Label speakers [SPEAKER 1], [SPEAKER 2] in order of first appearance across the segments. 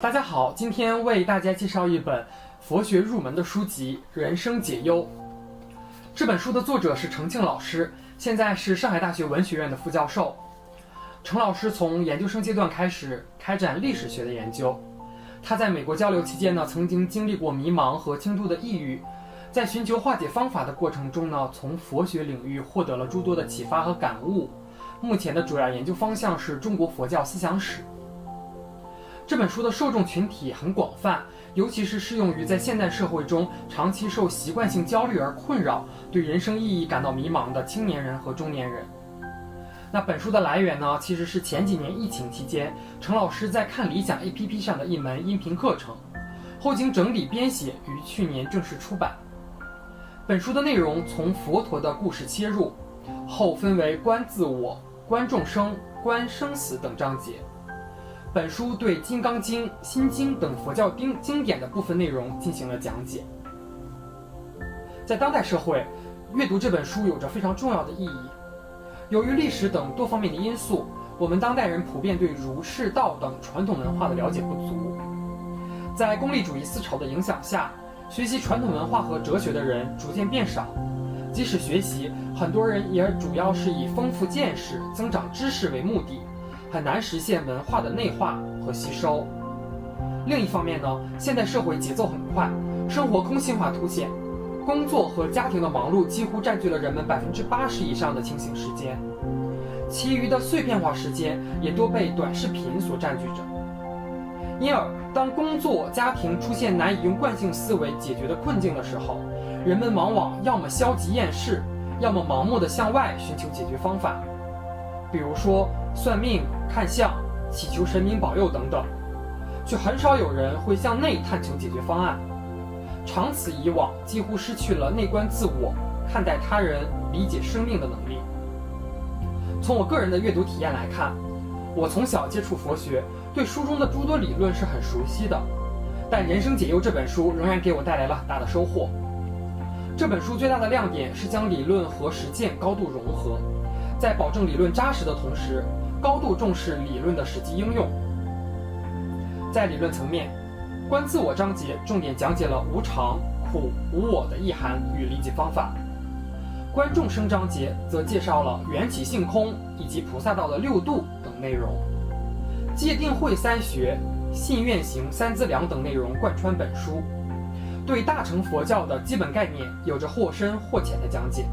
[SPEAKER 1] 大家好，今天为大家介绍一本佛学入门的书籍《人生解忧》。这本书的作者是程庆老师，现在是上海大学文学院的副教授。程老师从研究生阶段开始开展历史学的研究。他在美国交流期间呢，曾经经历过迷茫和轻度的抑郁，在寻求化解方法的过程中呢，从佛学领域获得了诸多的启发和感悟。目前的主要研究方向是中国佛教思想史。这本书的受众群体很广泛，尤其是适用于在现代社会中长期受习惯性焦虑而困扰，对人生意义感到迷茫的青年人和中年人。那本书的来源呢，其实是前几年疫情期间，程老师在看理想 APP 上的一门音频课程，后经整理编写，于去年正式出版。本书的内容从佛陀的故事切入，后分为观自我、观众生、观生死等章节。本书对《金刚经》《心经》等佛教经典的部分内容进行了讲解。在当代社会，阅读这本书有着非常重要的意义。由于历史等多方面的因素，我们当代人普遍对儒释道等传统文化的了解不足。在功利主义思潮的影响下，学习传统文化和哲学的人逐渐变少。即使学习，很多人也主要是以丰富见识、增长知识为目的，很难实现文化的内化和吸收。另一方面呢，现代社会节奏很快，生活空心化凸显，工作和家庭的忙碌几乎占据了人们80%以上的清醒时间，其余的碎片化时间也多被短视频所占据着。因而，当工作、家庭出现难以用惯性思维解决的困境的时候，人们往往要么消极厌世，要么盲目地向外寻求解决方法，比如说算命、看相、祈求神明保佑等等，却很少有人会向内探求解决方案。长此以往，几乎失去了内观自我、看待他人、理解生命的能力。从我个人的阅读体验来看，我从小接触佛学，对书中的诸多理论是很熟悉的，但《人生解忧》这本书仍然给我带来了很大的收获。这本书最大的亮点是将理论和实践高度融合，在保证理论扎实的同时，高度重视理论的实际应用。在理论层面，观自我章节重点讲解了无常、苦、无我的意涵与理解方法。观众生章节则介绍了缘起性空以及菩萨道的6度等内容。戒定慧3学、信愿行3资粮等内容贯穿本书，对大乘佛教的基本概念有着或深或浅的讲解。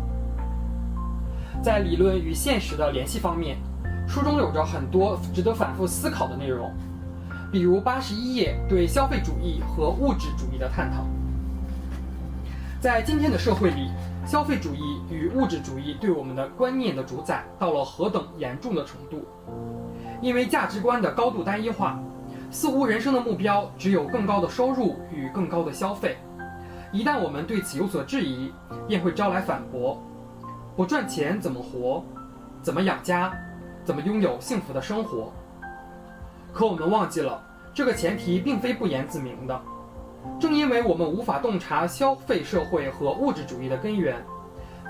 [SPEAKER 1] 在理论与现实的联系方面，书中有着很多值得反复思考的内容，比如81页对消费主义和物质主义的探讨。在今天的社会里，消费主义与物质主义对我们的观念的主宰到了何等严重的程度？因为价值观的高度单一化，似乎人生的目标只有更高的收入与更高的消费。一旦我们对此有所质疑，便会招来反驳：不赚钱怎么活？怎么养家？怎么拥有幸福的生活？可我们忘记了，这个前提并非不言自明的。正因为我们无法洞察消费社会和物质主义的根源，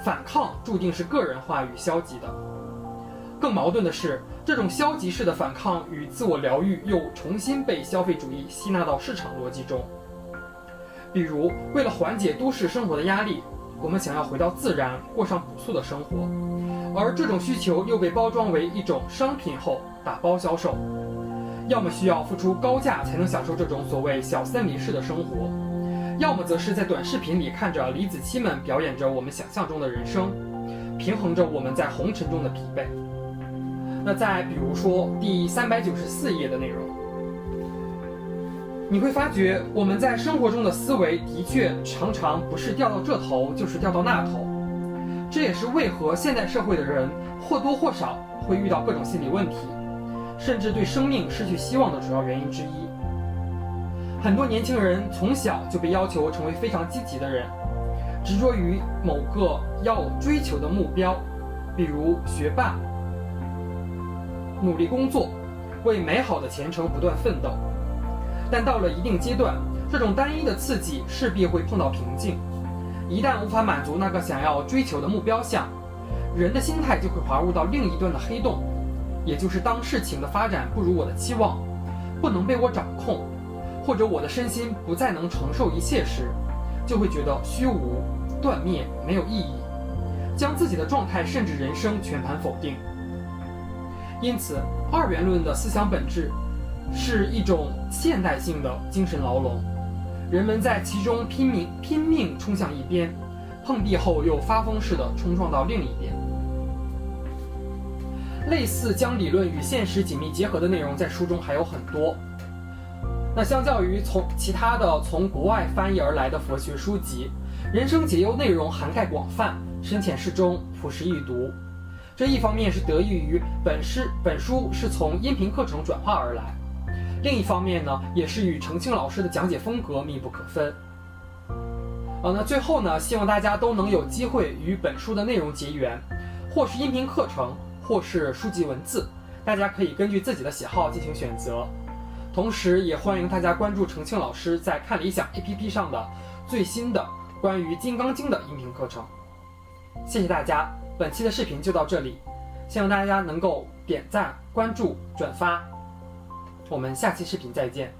[SPEAKER 1] 反抗注定是个人化与消极的。更矛盾的是，这种消极式的反抗与自我疗愈又重新被消费主义吸纳到市场逻辑中。比如，为了缓解都市生活的压力，我们想要回到自然，过上朴素的生活，而这种需求又被包装为一种商品后打包销售。要么需要付出高价才能享受这种所谓小森林式的生活，要么则是在短视频里看着李子柒们表演着我们想象中的人生，平衡着我们在红尘中的疲惫。那再比如说第394页的内容，你会发觉我们在生活中的思维的确常常不是掉到这头就是掉到那头，这也是为何现代社会的人或多或少会遇到各种心理问题，甚至对生命失去希望的主要原因之一。很多年轻人从小就被要求成为非常积极的人，执着于某个要追求的目标，比如学霸，努力工作，为美好的前程不断奋斗。但到了一定阶段，这种单一的刺激势必会碰到瓶颈，一旦无法满足那个想要追求的目标项，人的心态就会滑入到另一端的黑洞，也就是当事情的发展不如我的期望，不能被我掌控，或者我的身心不再能承受一切时，就会觉得虚无、断灭，没有意义，将自己的状态甚至人生全盘否定。因此，二元论的思想本质是一种现代性的精神牢笼，人们在其中拼命冲向一边，碰壁后又发疯似的冲撞到另一边。类似将理论与现实紧密结合的内容在书中还有很多。那相较于其他的从国外翻译而来的佛学书籍，人生解忧内容涵盖广泛，深浅适中，朴实易读。这一方面是得益于本书是从音频课程转化而来，另一方面呢，也是与程庆老师的讲解风格密不可分。那最后呢，希望大家都能有机会与本书的内容结缘，或是音频课程，或是书籍文字，大家可以根据自己的喜好进行选择。同时也欢迎大家关注程庆老师在看理想 APP 上的最新的关于《金刚经》的音频课程。谢谢大家，本期的视频就到这里，希望大家能够点赞、关注、转发。我们下期视频再见。